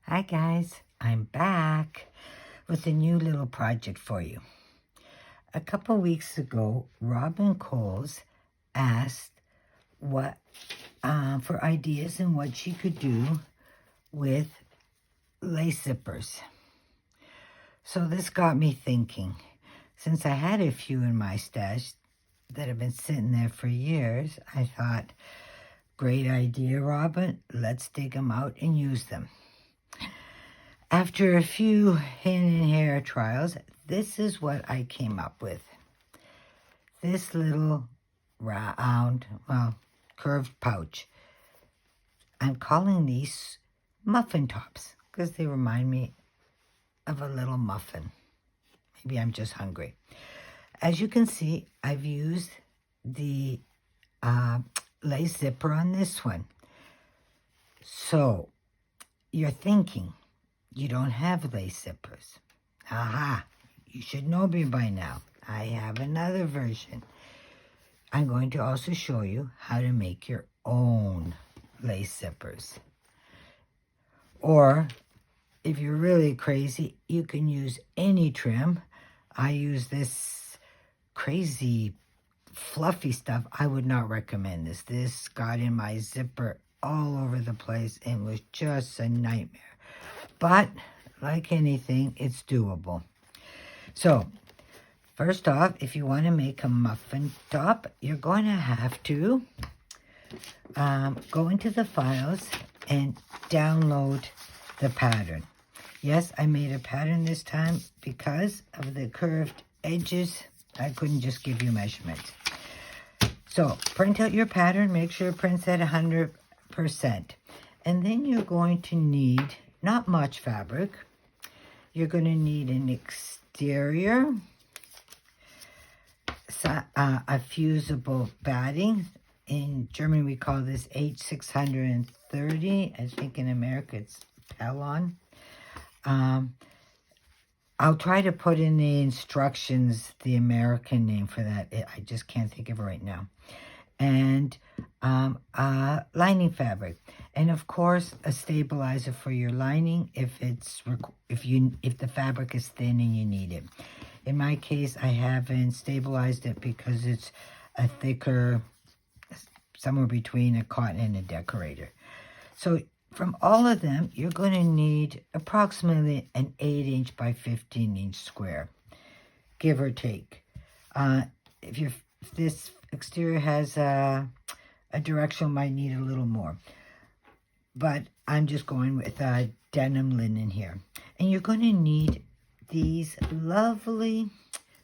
Hi guys, I'm back with a new little project for you. A couple weeks ago, Robin Coles asked for ideas and what she could do with lace zippers. So this got me thinking. Since I had a few in my stash that have been sitting there for years, I thought, great idea, Robin. Let's dig them out and use them. After a few hand and hair trials, this is what I came up with. This little round, curved pouch. I'm calling these muffin tops because they remind me of a little muffin. Maybe I'm just hungry. As you can see, I've used the lace zipper on this one. So, you're thinking, you don't have lace zippers. Aha, you should know me by now. I have another version. I'm going to also show you how to make your own lace zippers. Or, if you're really crazy, you can use any trim. I use this crazy fluffy stuff. I would not recommend this. This got in my zipper all over the place and was just a nightmare. But, like anything, it's doable. So, first off, if you want to make a muffin top, you're going to have to go into the files and download the pattern. Yes, I made a pattern this time because of the curved edges. I couldn't just give you measurements. So, print out your pattern. Make sure it prints at 100%. And then you're going to need not much fabric. You're going to need an exterior, a fusible batting. In German, we call this H630. I think in America, it's Pellon. I'll try to put in the instructions the American name for that. I just can't think of it right now. And lining fabric, and of course a stabilizer for your lining if the fabric is thin and you need it. In my case, I haven't stabilized it because it's a thicker, somewhere between a cotton and a decorator. So from all of them, you're going to need approximately an 8-inch by 15-inch square, give or take. If this exterior has a directional, might need a little more. But I'm just going with denim linen here. And you're going to need these lovely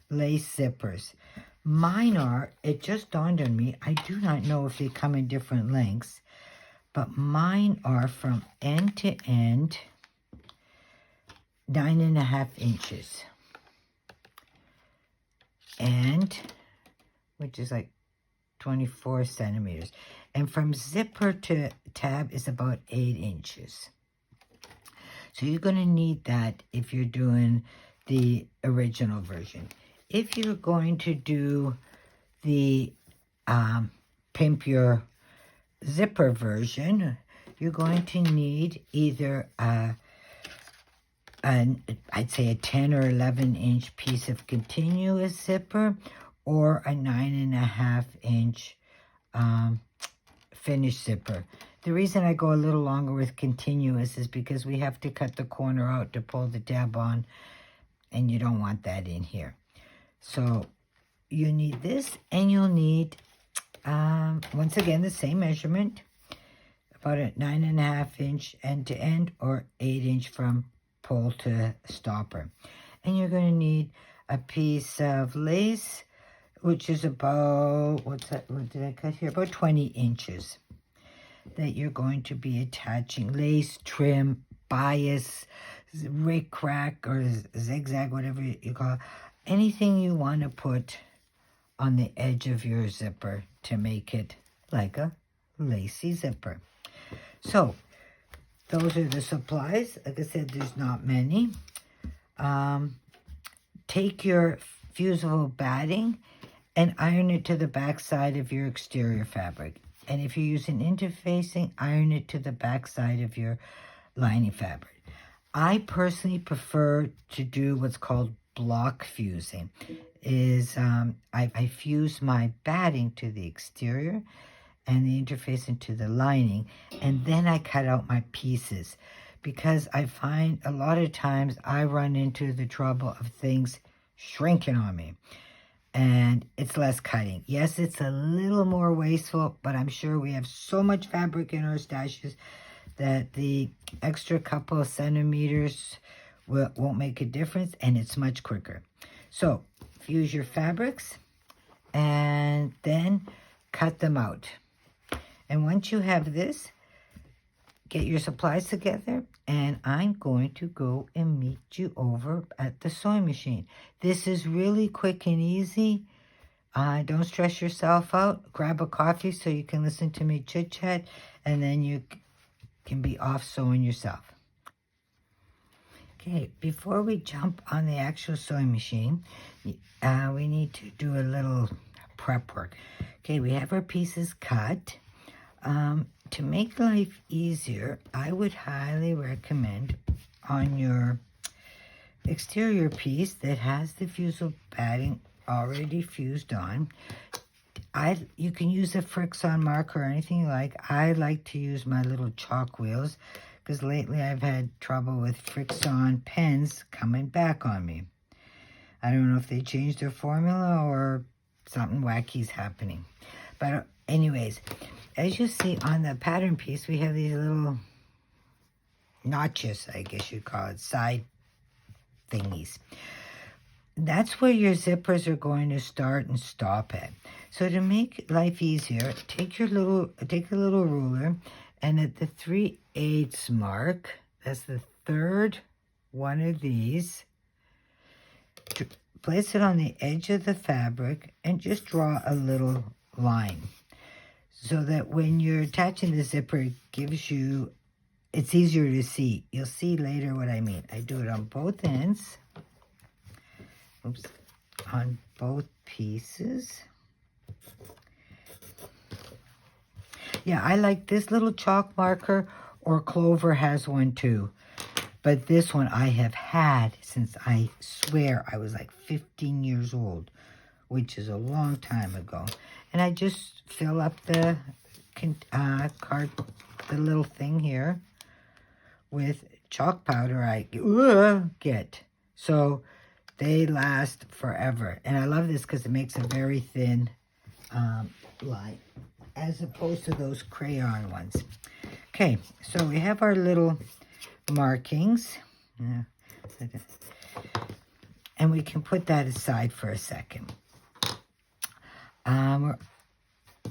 lace zippers. Mine are, it just dawned on me, I do not know if they come in different lengths, but mine are from end to end 9.5 inches. And, which is like 24 centimeters. And from zipper to tab is about 8 inches. So you're going to need that if you're doing the original version. If you're going to do the pimp your zipper version, you're going to need either I'd say a 10 or 11 inch piece of continuous zipper, or a 9.5 inch finished zipper. The reason I go a little longer with continuous is because we have to cut the corner out to pull the tab on, and you don't want that in here. So you need this, and you'll need, once again, the same measurement, about a 9.5 inch end to end, or 8 inch from pole to stopper. And you're going to need a piece of lace, which is about, what did I cut here? About 20 inches that you're going to be attaching. Lace, trim, bias, rick-rack, or zigzag, whatever you call it. Anything you want to put on the edge of your zipper to make it like a lacy zipper. So, those are the supplies. Like I said, there's not many. Take your fusible batting and iron it to the back side of your exterior fabric. And if you're using interfacing, iron it to the back side of your lining fabric. I personally prefer to do what's called block fusing. I fuse my batting to the exterior and the interface into the lining, and then I cut out my pieces, because I find a lot of times I run into the trouble of things shrinking on me, and it's less cutting. Yes, it's a little more wasteful, but I'm sure we have so much fabric in our stashes that the extra couple of centimeters won't make a difference, and it's much quicker. So fuse your fabrics and then cut them out. And once you have this, get your supplies together, and I'm going to go and meet you over at the sewing machine. This is really quick and easy. Don't stress yourself out. Grab a coffee so you can listen to me chit-chat, and then you can be off sewing yourself. Okay, before we jump on the actual sewing machine, we need to do a little prep work. Okay, we have our pieces cut. To make life easier, I would highly recommend on your exterior piece that has the fusible batting already fused on, you can use a Frixion marker or anything you like. I like to use my little chalk wheels, because lately I've had trouble with Frixion pens coming back on me. I don't know if they changed their formula or something wacky's happening. But anyways, as you see on the pattern piece, we have these little notches, I guess you'd call it, side thingies. That's where your zippers are going to start and stop at. So to make life easier, take a little ruler, and at the 3/8 mark, that's the third one of these, place it on the edge of the fabric and just draw a little line, so that when you're attaching the zipper, it gives you, it's easier to see. You'll see later what I mean. I do it on both ends. Oops, on both pieces. Yeah, I like this little chalk marker, or Clover has one too. But this one I have had since, I swear, I was like 15 years old, which is a long time ago. And I just fill up the the little thing here with chalk powder I get. So they last forever. And I love this because it makes a very thin line, as opposed to those crayon ones. Okay, so we have our little markings. And we can put that aside for a second.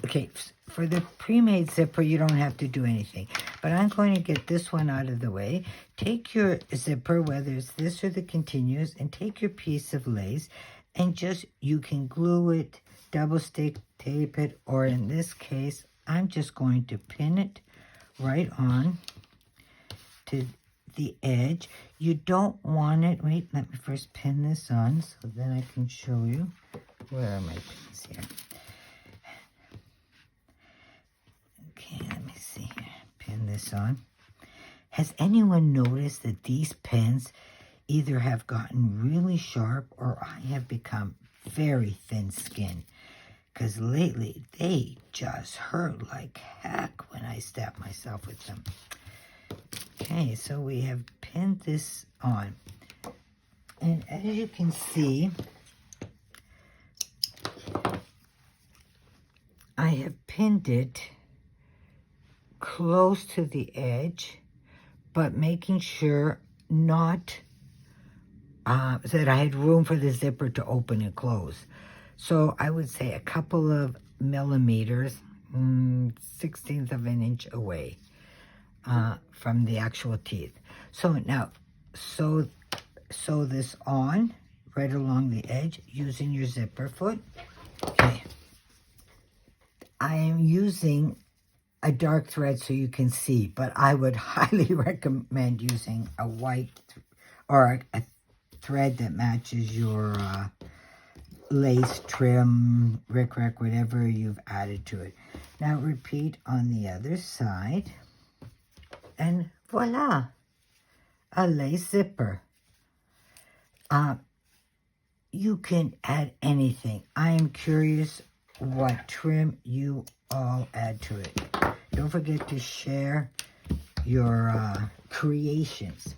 Okay, for the pre-made zipper, you don't have to do anything. But I'm going to get this one out of the way. Take your zipper, whether it's this or the continuous, and take your piece of lace, and you can glue it, double stick, tape it, or in this case, I'm just going to pin it right on to the edge. You don't want it, wait, let me first pin this on, so then I can show you. Where are my pins here? Okay, let me see here. Pin this on. Has anyone noticed that these pins either have gotten really sharp, or I have become very thin-skinned? Because lately, they just hurt like heck when I stab myself with them. Okay, so we have pinned this on. And as you can see, I have pinned it close to the edge, but making sure not that I had room for the zipper to open and close. So I would say a couple of millimeters, 1/16 of an inch away from the actual teeth. So now, sew this on right along the edge using your zipper foot. Okay. I am using a dark thread so you can see, but I would highly recommend using a white or a thread that matches your lace, trim, rickrack, whatever you've added to it. Now repeat on the other side, and voila! a lace zipper. You can add anything. I am curious what trim you all add to it. Don't forget to share your creations.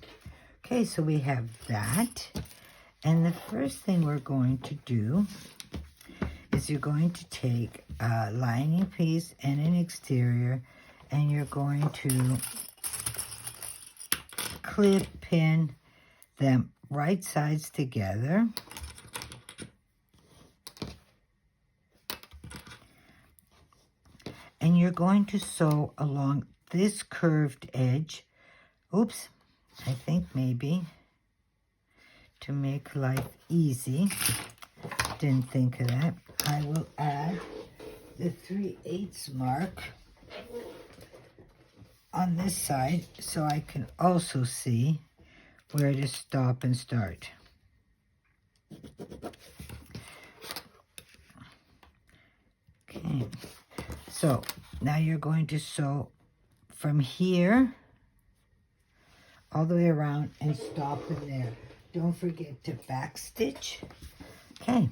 Okay, so we have that. And the first thing we're going to do is you're going to take a lining piece and an exterior, and you're going to clip pin them right sides together. And you're going to sew along this curved edge. Oops, I think maybe to make life easy, didn't think of that, I will add the 3/8 mark on this side so I can also see where to stop and start. Okay, so now you're going to sew from here all the way around and stop in there. Don't forget to back stitch. Okay.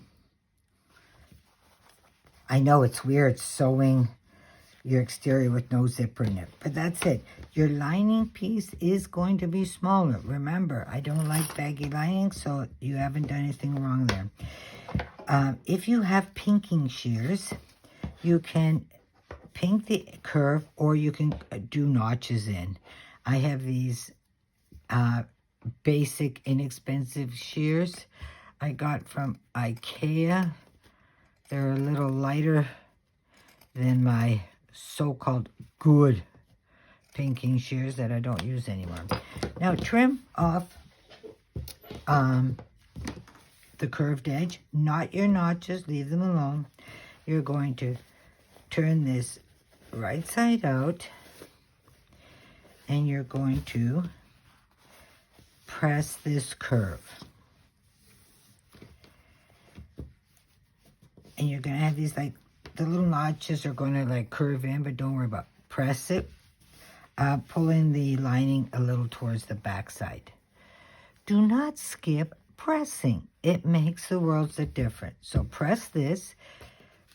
I know it's weird sewing your exterior with no zipper in it, but that's it. Your lining piece is going to be smaller. Remember, I don't like baggy lining, so you haven't done anything wrong there. If you have pinking shears, you can pink the curve, or you can do notches in. I have these basic, inexpensive shears I got from IKEA. They're a little lighter than my so-called good pinking shears that I don't use anymore. Now trim off the curved edge, not your notches, leave them alone. You're going to turn this right side out, and you're going to press this curve. And you're going to have these, like, the little notches are going to like curve in, but don't worry about it. Press it, pulling the lining a little towards the back side. Do not skip pressing. It makes the world of difference. So press this,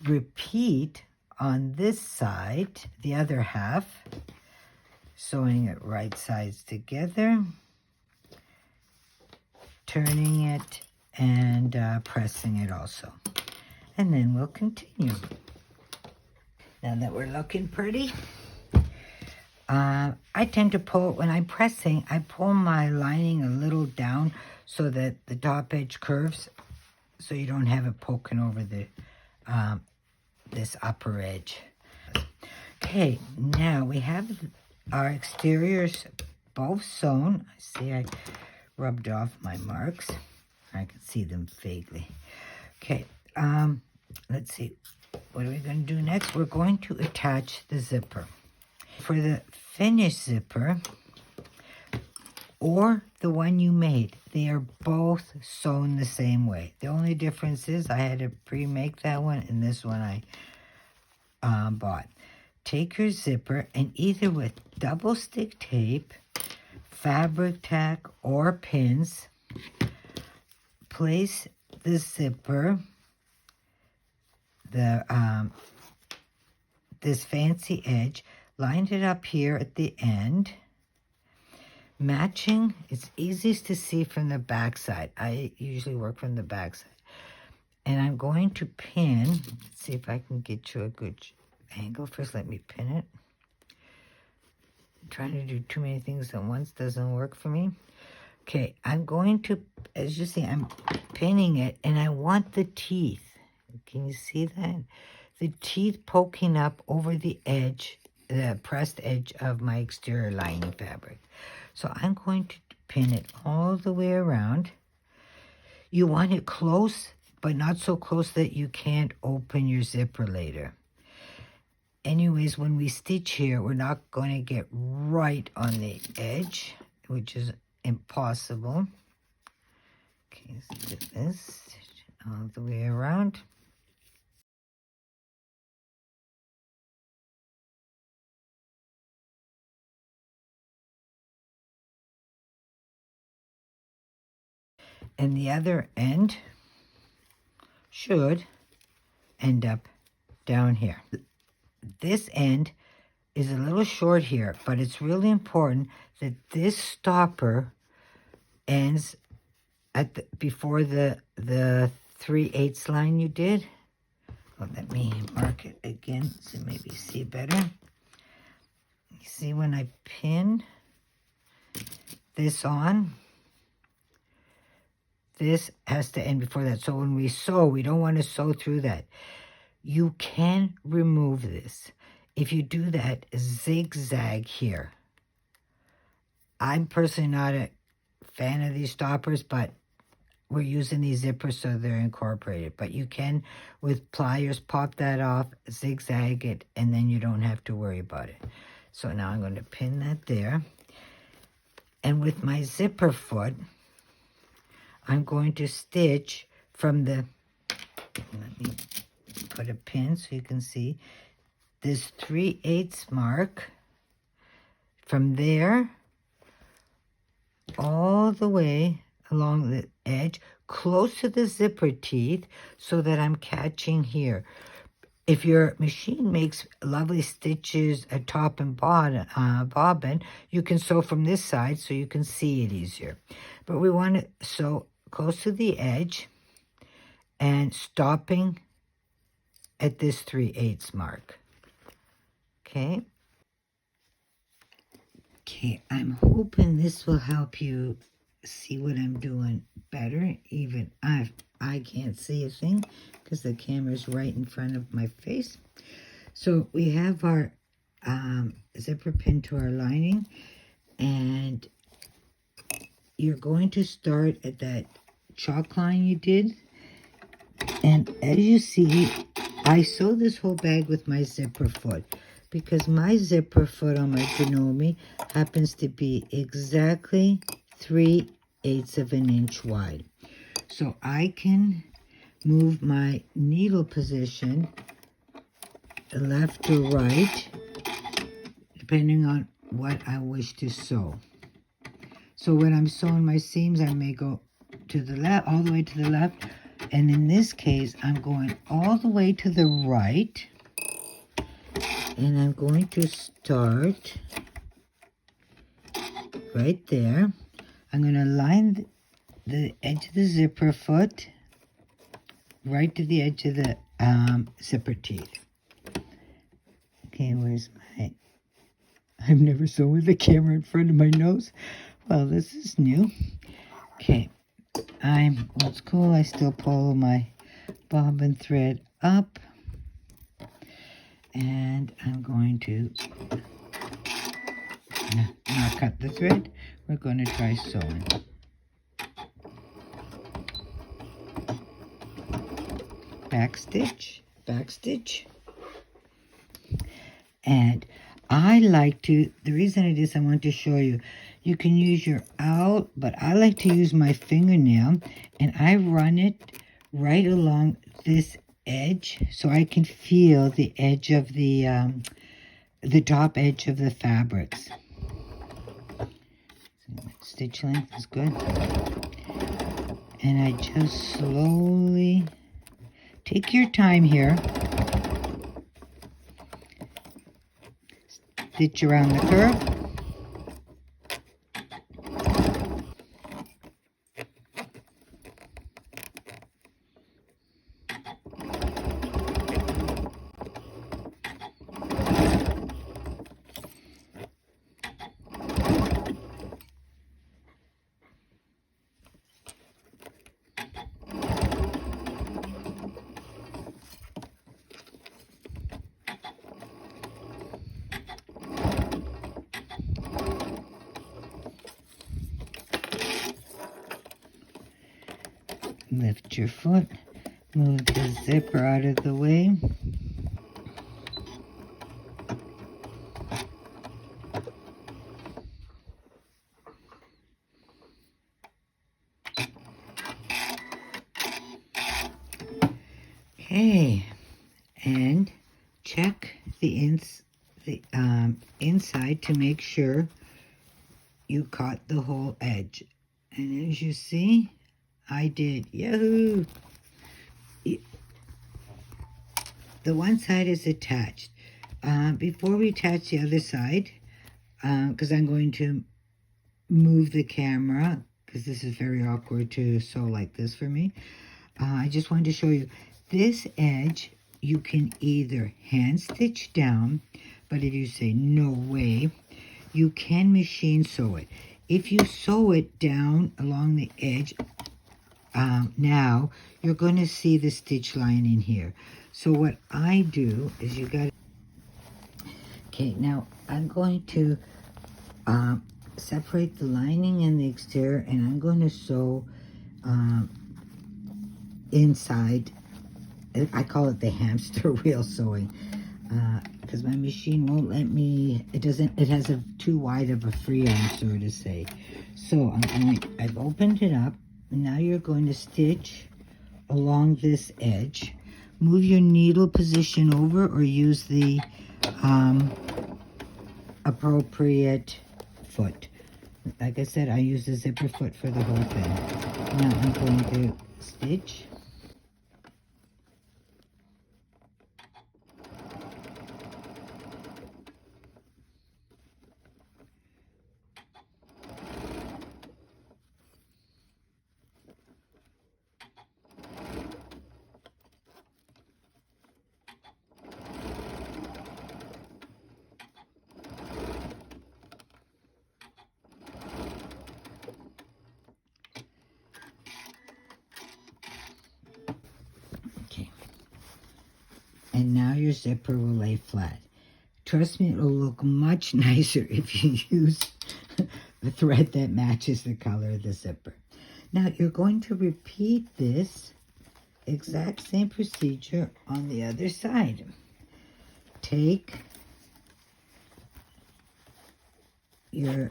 repeat on this side, the other half, sewing it right sides together, turning it, and pressing it also. And then we'll continue. Now that we're looking pretty, I tend to pull, when I'm pressing, I pull my lining a little down so that the top edge curves, so you don't have it poking over the this upper edge. Okay, now we have our exteriors both sewn. See, I rubbed off my marks. I can see them vaguely. Okay, let's see. What are we going to do next? We're going to attach the zipper. For the finished zipper, or the one you made, they are both sewn the same way. The only difference is I had to pre-make that one, and this one I bought. Take your zipper, and either with double stick tape, fabric tack, or pins, place the zipper, this fancy edge, lined it up here at the end, matching. It's easiest to see from the back side. I usually work from the back side. And I'm going to pin, let's see if I can get you a good angle. First, let me pin it. Trying to do too many things at once doesn't work for me. Okay, I'm going to, as you see, I'm pinning it, and I want the teeth. Can you see that? The teeth poking up over the edge, the pressed edge of my exterior lining fabric. So I'm going to pin it all the way around. You want it close, but not so close that you can't open your zipper later. Anyways, when we stitch here, we're not going to get right on the edge, which is impossible. Okay, let's do this all the way around. And the other end should end up down here. This end is a little short here, but it's really important that this stopper ends at before the 3/8 line you did. Oh, let me mark it again so maybe see better. You see when I pin this on, this has to end before that. So when we sew, we don't want to sew through that. You can remove this. If you do that, zigzag here. I'm personally not a fan of these stoppers, but we're using these zippers so they're incorporated. But you can, with pliers, pop that off, zigzag it, and then you don't have to worry about it. So now I'm going to pin that there. And with my zipper foot, I'm going to stitch from the, let me put a pin so you can see, this 3/8 mark from there all the way along the edge, close to the zipper teeth, so that I'm catching here. If your machine makes lovely stitches at top and bottom, bobbin, you can sew from this side so you can see it easier. But we want to sew close to the edge and stopping at this 3/8 mark. Okay. Okay, I'm hoping this will help you see what I'm doing better. Even I can't see a thing because the camera's right in front of my face. So we have our zipper pinned to our lining, and you're going to start at that chalk line you did. And as you see, I sew this whole bag with my zipper foot, because my zipper foot on my Janome happens to be exactly 3/8 of an inch wide. So I can move my needle position left to right, depending on what I wish to sew. So when I'm sewing my seams, I may go to the left, all the way to the left. And in this case, I'm going all the way to the right. And I'm going to start right there. I'm going to line the edge of the zipper foot right to the edge of the zipper teeth. Okay, where's my... I've never sewn with the camera in front of my nose. Well, this is new. Okay, I'm old school. I still pull my bobbin thread up. And I'm going to not cut the thread. We're going to try sewing. Back stitch, back stitch. And I like to, the reason it is I want to show you, you can use your out, but I like to use my fingernail, and I run it right along this edge so I can feel the edge of the top edge of the fabrics. Stitch length is good. And I just slowly, take your time here, stitch around the curve. Lift your foot, move the zipper out of the way. Okay, and check the inside to make sure you caught the whole edge. And as you see, I did. Yahoo! The one side is attached. Before we attach the other side, because I'm going to move the camera, because this is very awkward to sew like this for me. I just wanted to show you this edge. You can either hand stitch down, but if you say no way, you can machine sew it. If you sew it down along the edge, now you're going to see the stitch line in here. So what I do is you got. Okay, now I'm going to separate the lining and the exterior, and I'm going to sew inside. I call it the hamster wheel sewing, because my machine won't let me. It has a too wide of a free arm, so to say. So I've opened it up. Now you're going to stitch along this edge. Move your needle position over, or use the appropriate foot. Like I said, I use the zipper foot for the whole thing. Now I'm going to stitch. And now your zipper will lay flat. Trust me, it will look much nicer if you use the thread that matches the color of the zipper. Now you're going to repeat this exact same procedure on the other side. Take your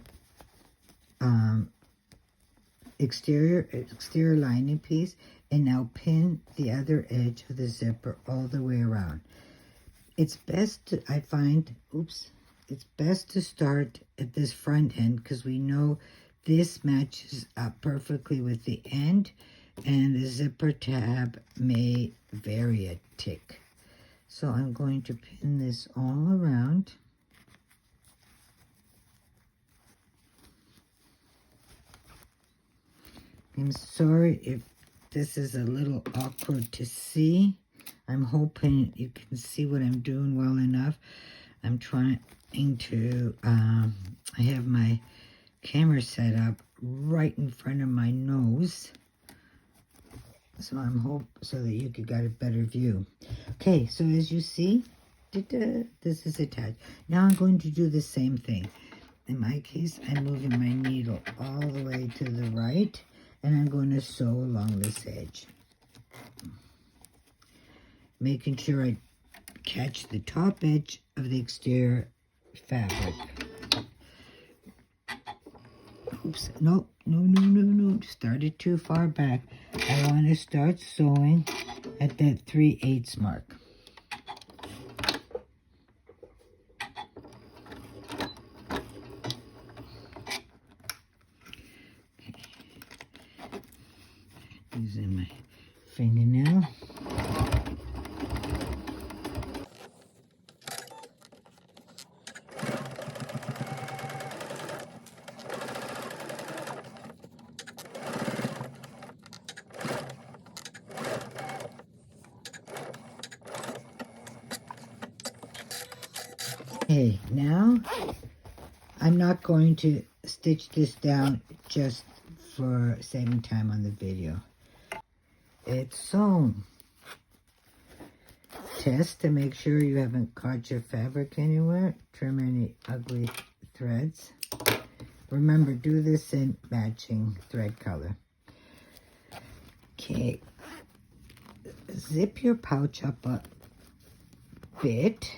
exterior lining piece, and now pin the other edge of the zipper all the way around. It's best to, I find, it's best to start at this front end, because we know this matches up perfectly with the end, and the zipper tab may vary a tick. So I'm going to pin this all around. I'm sorry if this is a little awkward to see. I'm hoping you can see what I'm doing well enough. I'm trying to, I have my camera set up right in front of my nose. So so that you could get a better view. Okay, so as you see, this is attached. Now I'm going to do the same thing. In my case, I'm moving my needle all the way to the right, and I'm going to sew along this edge. Making sure I catch the top edge of the exterior fabric. Oops, no. Started too far back. I want to start sewing at that 3/8 mark. Using my fingernail. Okay, now I'm not going to stitch this down just for saving time on the video. It's sewn. Test to make sure you haven't caught your fabric anywhere. Trim any ugly threads. Remember, do this in matching thread color. Okay. Zip your pouch up a bit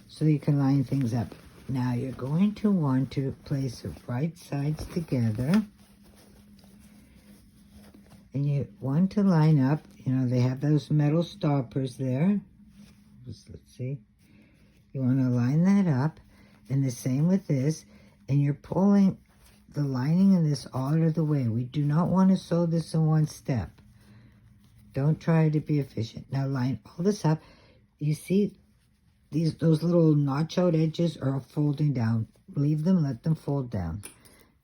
so you can line things up. Now you're going to want to place the right sides together. And you want to line up, you know, they have those metal stoppers there. Let's see. You want to line that up. And the same with this. And you're pulling the lining in this all out of the way. We do not want to sew this in one step. Don't try to be efficient. Now line all this up. You see those little notch out edges are folding down. Leave them, let them fold down.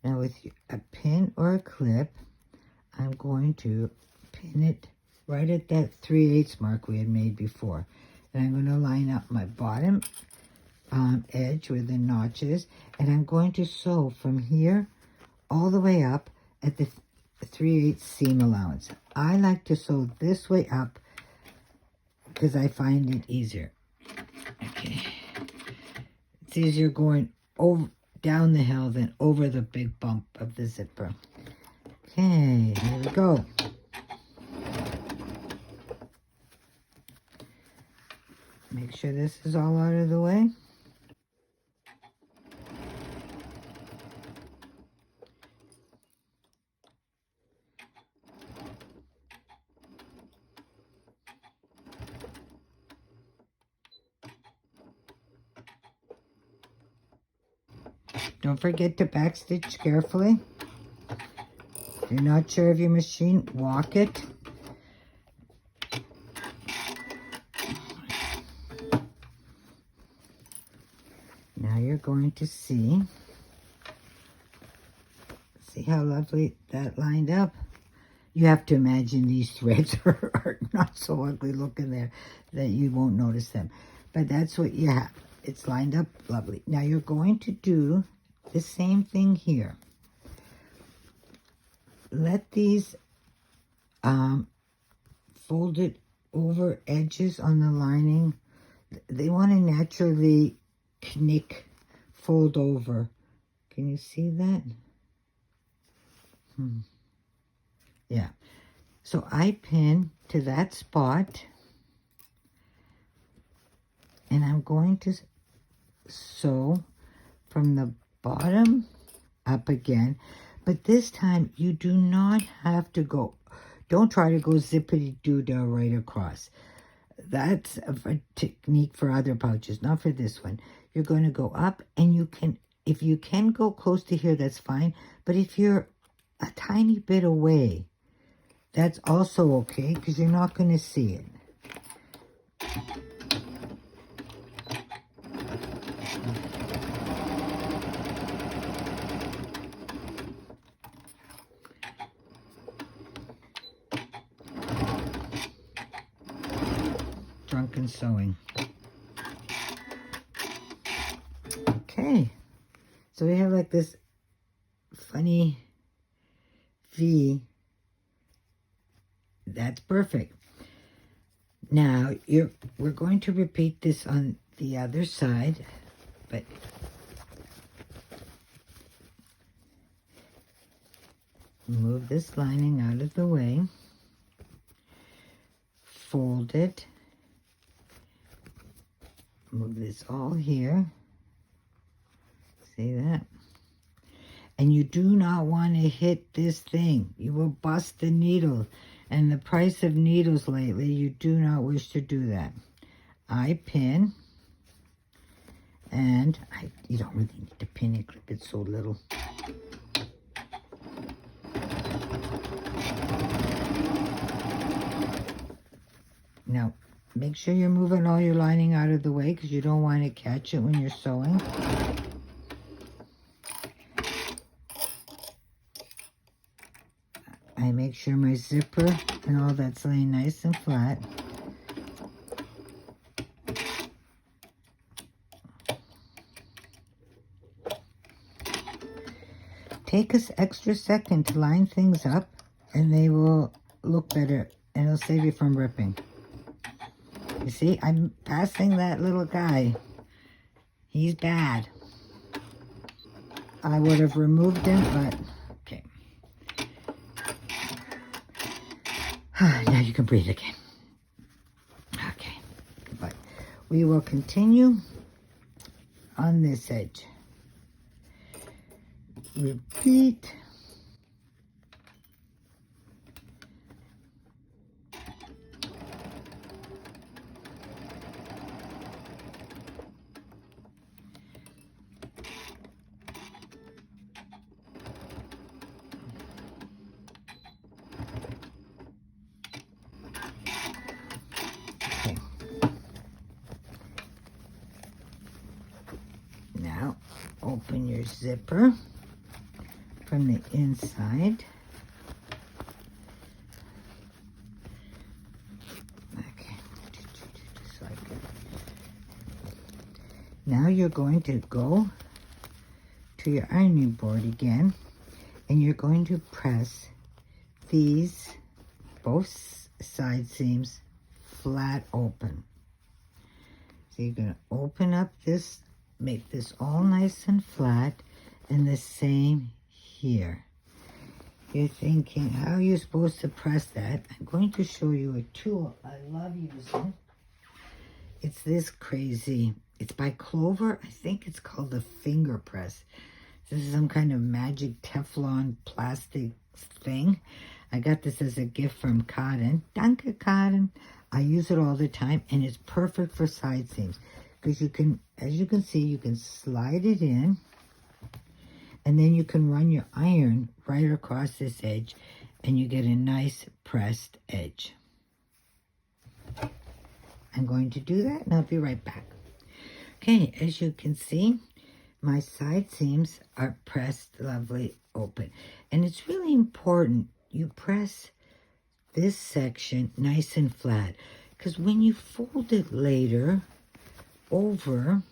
Now with a pin or a clip, I'm going to pin it right at that 3/8 mark we had made before. And I'm going to line up my bottom edge where the notch is, and I'm going to sew from here all the way up at the 3/8 seam allowance. I like to sew this way up because I find it easier. Okay, it's easier going over down the hill than over the big bump of the zipper. Okay, here we go. Make sure this is all out of the way. Don't forget to backstitch carefully. If you're not sure of your machine, walk it. Now you're going to see how lovely that lined up. You have to imagine these threads are not so ugly looking there that you won't notice them. But that's what you have. It's lined up lovely. Now you're going to do the same thing here. Let these folded over edges on the lining, they want to naturally fold over. Can you see that? Yeah. So I pin to that spot, and I'm going to sew from the bottom up again. But this time you do not have to go. Don't try to go zippity-doo-dah right across. That's a technique for other pouches, not for this one. You're going to go up, and you can, if you can go close to here, that's fine. But if you're a tiny bit away, that's also okay, because you're not going to see it. Drunken sewing. Okay, so we have like this funny V. That's perfect. Now we're going to repeat this on the other side, but move this lining out of the way, fold it, move this all here. See that? And you do not want to hit this thing. You will bust the needle. And the price of needles lately, you do not wish to do that. I pin. And you don't really need to pin it, clip it so little. Now, make sure you're moving all your lining out of the way because you don't want to catch it when you're sewing. I make sure my zipper and all that's laying nice and flat. Take an extra second to line things up, and they will look better, and it'll save you from ripping. You see, I'm passing that little guy. He's bad. I would have removed him, but okay. Now you can breathe again. Okay, but we will continue on this edge. Repeat. open your zipper from the inside. Okay, just like that. Now you're going to go to your ironing board again, and you're going to press these both side seams flat open. So you're going to open up this, make this all nice and flat, and the same here. You're thinking, how are you supposed to press that? I'm going to show you a tool I love using. It's this crazy, it's by Clover. I think it's called the finger press. This is some kind of magic Teflon plastic thing. I got this as a gift from Cotton. Danke, Cotton. I use it all the time, and it's perfect for side seams. Because you can, as you can see, you can slide it in, and then you can run your iron right across this edge, and you get a nice pressed edge. I'm going to do that, and I'll be right back. Okay, as you can see, my side seams are pressed lovely open. And it's really important you press this section nice and flat, because when you fold it later over,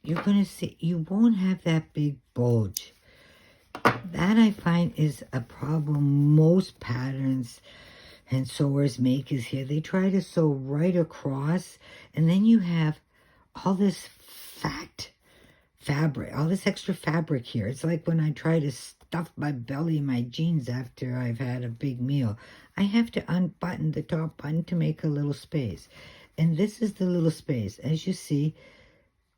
you're going to see you won't have that big bulge. That I find is a problem most patterns and sewers make is here. They try to sew right across, and then you have all this fat fabric, all this extra fabric here. It's like when I try to stuff my belly in my jeans after I've had a big meal. I have to unbutton the top button to make a little space. And this is the little space. As you see,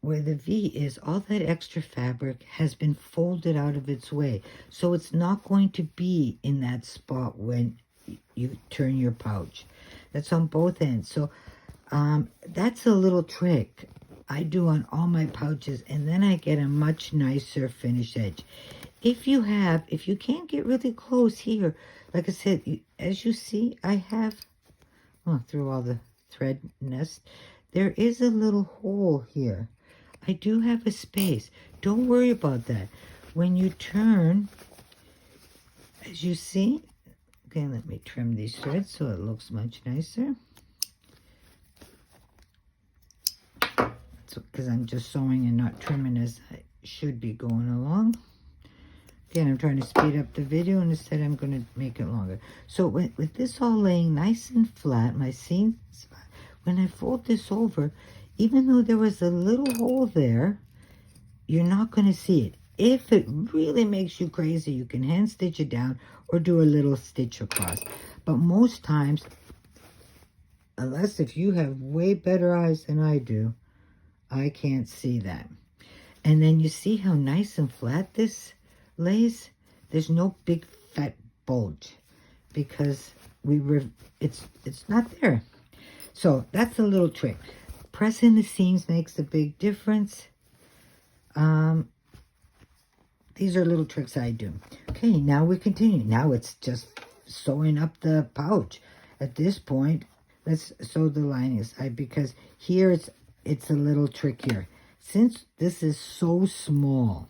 where the V is, all that extra fabric has been folded out of its way. So it's not going to be in that spot when you turn your pouch. That's on both ends. So that's a little trick I do on all my pouches, and then I get a much nicer finished edge. If you can't get really close here, like I said, as you see, I have, through all the thread nest, there is a little hole here. I do have a space. Don't worry about that. When you turn, as you see, okay, let me trim these threads so it looks much nicer. Because I'm just sewing and not trimming as I should be going along. Again, I'm trying to speed up the video, and instead I'm going to make it longer. So with this all laying nice and flat, my seams, when I fold this over, even though there was a little hole there, you're not going to see it. If it really makes you crazy, you can hand stitch it down or do a little stitch across. But most times, unless if you have way better eyes than I do, I can't see that. And then you see how nice and flat this lays? There's no big fat bulge because it's not there. So that's a little trick. Pressing the seams makes a big difference. These are little tricks I do. Okay, now we continue. Now it's just sewing up the pouch. At this point, let's sew the lining side, because here it's a little trickier. Since this is so small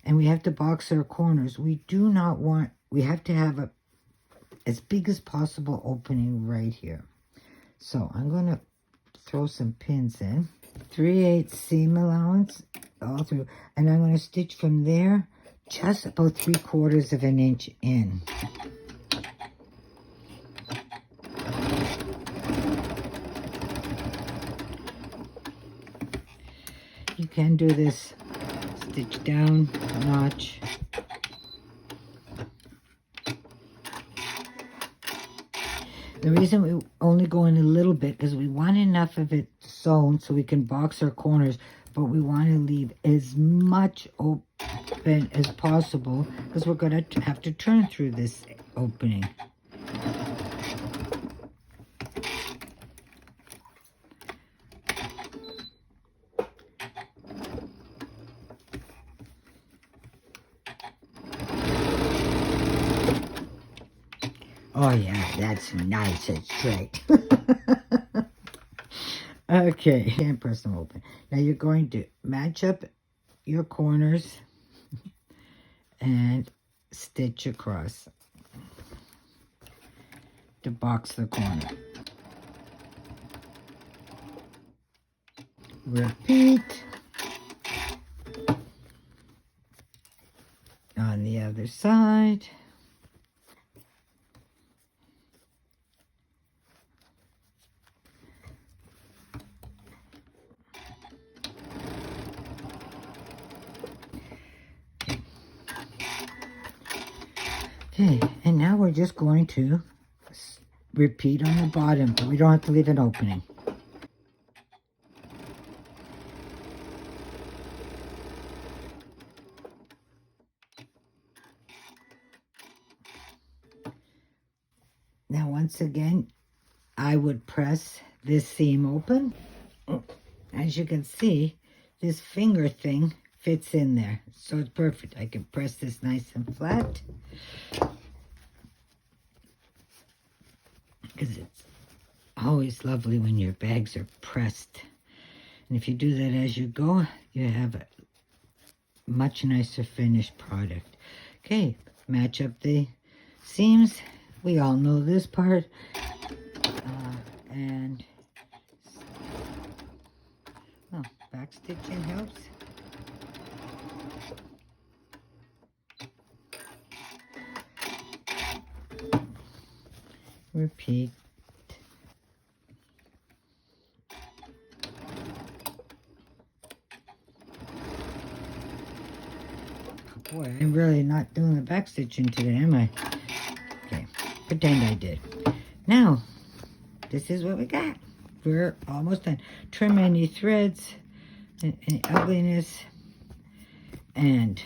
and we have to box our corners, we have to have as big as possible opening right here. So I'm going to throw some pins in. 3/8 seam allowance all through, and I'm going to stitch from there just about 3/4 of an inch in. You can do this stitch down, notch. The reason we only go in a little bit is we want enough of it sewn so we can box our corners, but we want to leave as much open as possible because we're going to have to turn through this opening. Oh yeah, that's nice and straight. Okay, and press them open. Now you're going to match up your corners and stitch across to box the corner. Repeat on the other side. Okay, and now we're just going to repeat on the bottom, but we don't have to leave an opening. Now, once again, I would press this seam open. As you can see, this finger thing fits in there, so it's perfect. I can press this nice and flat because it's always lovely when your bags are pressed. And if you do that as you go, you have a much nicer finished product. Okay, match up the seams. We all know this part. And back stitching helps. Repeat. Oh boy, I'm really not doing the back stitching today, am I? Okay, pretend I did. Now, this is what we got. We're almost done. Trim any threads, any ugliness, and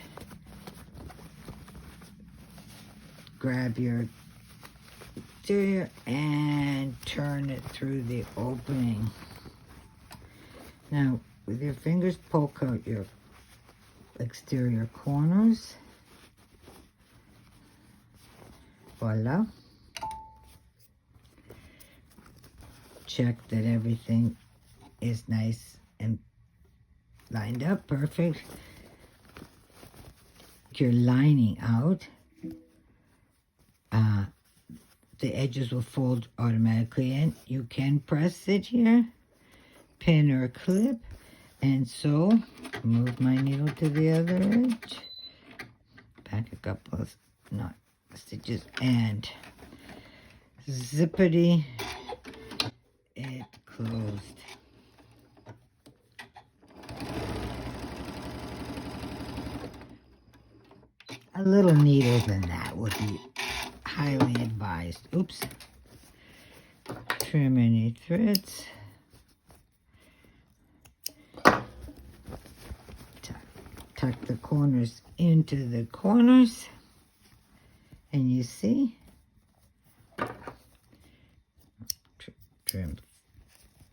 grab your exterior and turn it through the opening. Now, with your fingers, poke out your exterior corners. Voila. Check that everything is nice and lined up. Perfect. Your lining out. The edges will fold automatically in. You can press it here, pin or clip, and so move my needle to the other edge, back a couple of knot stitches, and zippity, it closed. A little neater than that would be highly advised. Oops. Trim any threads. Tuck the corners into the corners. And you see? Trim.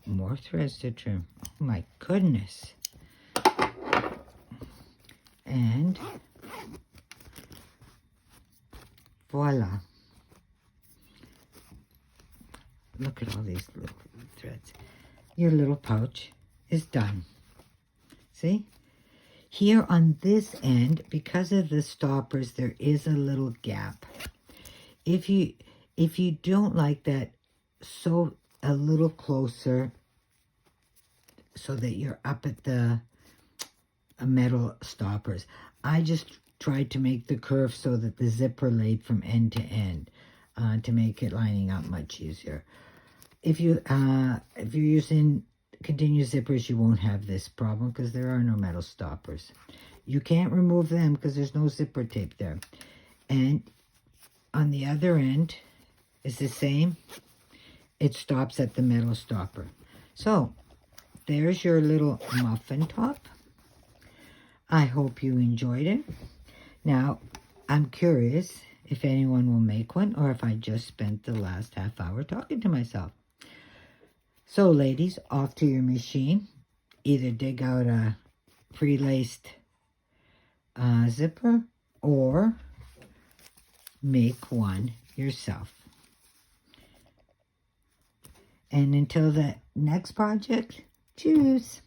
More threads to trim. Oh my goodness. And voila. Look at all these little threads. Your little pouch is done. See? Here on this end, because of the stoppers, there is a little gap. If you don't like that, sew a little closer so that you're up at the metal stoppers. I just tried to make the curve so that the zipper laid from end to end to make it lining up much easier. If you're using continuous zippers, you won't have this problem because there are no metal stoppers. You can't remove them because there's no zipper tape there. And on the other end is the same. It stops at the metal stopper. So there's your little muffin top. I hope you enjoyed it. Now, I'm curious if anyone will make one or if I just spent the last half hour talking to myself. So, ladies, off to your machine. Either dig out a pre-laced zipper or make one yourself. And until the next project, cheers.